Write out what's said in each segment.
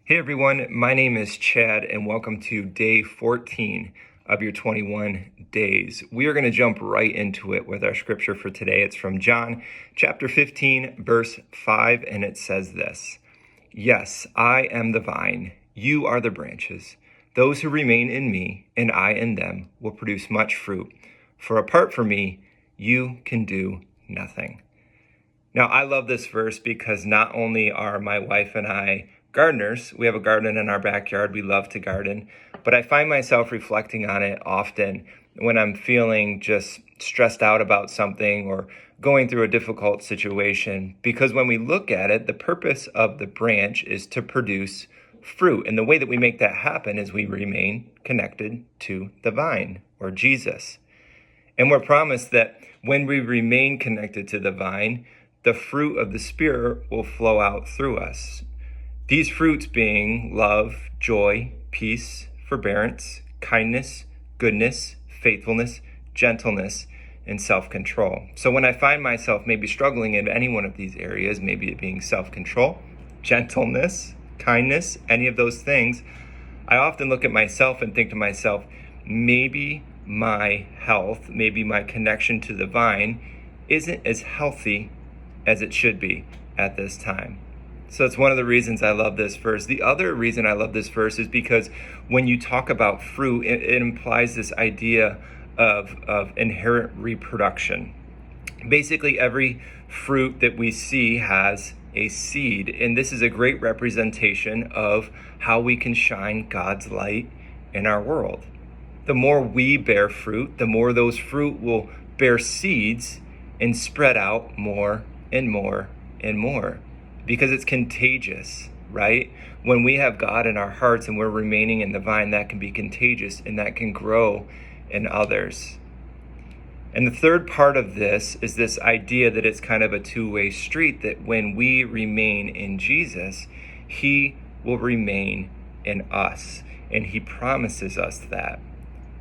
Hey everyone, my name is Chad and welcome to day 14 of your 21 days. We are going to jump right into it with our scripture for today. It's from John chapter 15, verse 5, and it says this: "Yes, I am the vine, you are the branches. Those who remain in me and I in them will produce much fruit. For apart from me, you can do nothing." Now, I love this verse because not only are my wife and I gardeners, we have a garden in our backyard, we love to garden, but I find myself reflecting on it often when I'm feeling just stressed out about something or going through a difficult situation. Because when we look at it, the purpose of the branch is to produce fruit. And the way that we make that happen is we remain connected to the vine or Jesus. And we're promised that when we remain connected to the vine, the fruit of the Spirit will flow out through us. These fruits being love, joy, peace, forbearance, kindness, goodness, faithfulness, gentleness, and self-control. So when I find myself maybe struggling in any one of these areas, maybe it being self-control, gentleness, kindness, any of those things, I often look at myself and think to myself, maybe my health, maybe my connection to the vine isn't as healthy as it should be at this time. So it's one of the reasons I love this verse. The other reason I love this verse is because when you talk about fruit, it implies this idea of inherent reproduction. Basically, every fruit that we see has a seed, and this is a great representation of how we can shine God's light in our world. The more we bear fruit, the more those fruit will bear seeds and spread out more and more and more, because it's contagious, right? When we have God in our hearts and we're remaining in the vine, that can be contagious and that can grow in others. And the third part of this is this idea that it's kind of a two-way street, that when we remain in Jesus, he will remain in us, and he promises us that.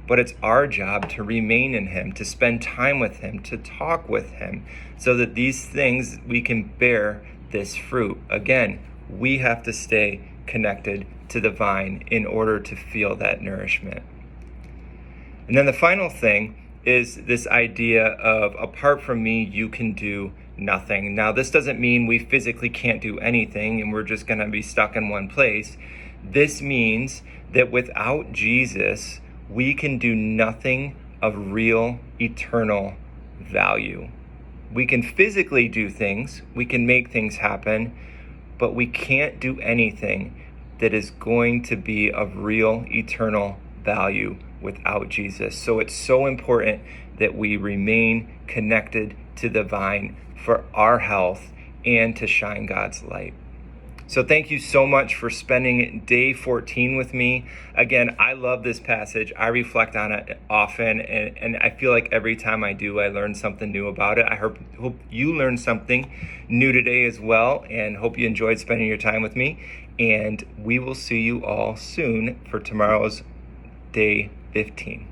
But it's our job to remain in him, to spend time with him, to talk with him, so that these things, we can bear this fruit. Again, we have to stay connected to the vine in order to feel that nourishment. And then the final thing is this idea of apart from me, you can do nothing. Now, this doesn't mean we physically can't do anything and we're just going to be stuck in one place. This means that without Jesus, we can do nothing of real, eternal value. We can physically do things, we can make things happen, but we can't do anything that is going to be of real, eternal value without Jesus. So it's so important that we remain connected to the vine for our health and to shine God's light. So thank you so much for spending day 14 with me. Again, I love this passage. I reflect on it often, and I feel like every time I do, I learn something new about it. I hope you learned something new today as well, and hope you enjoyed spending your time with me. And we will see you all soon for tomorrow's day 15.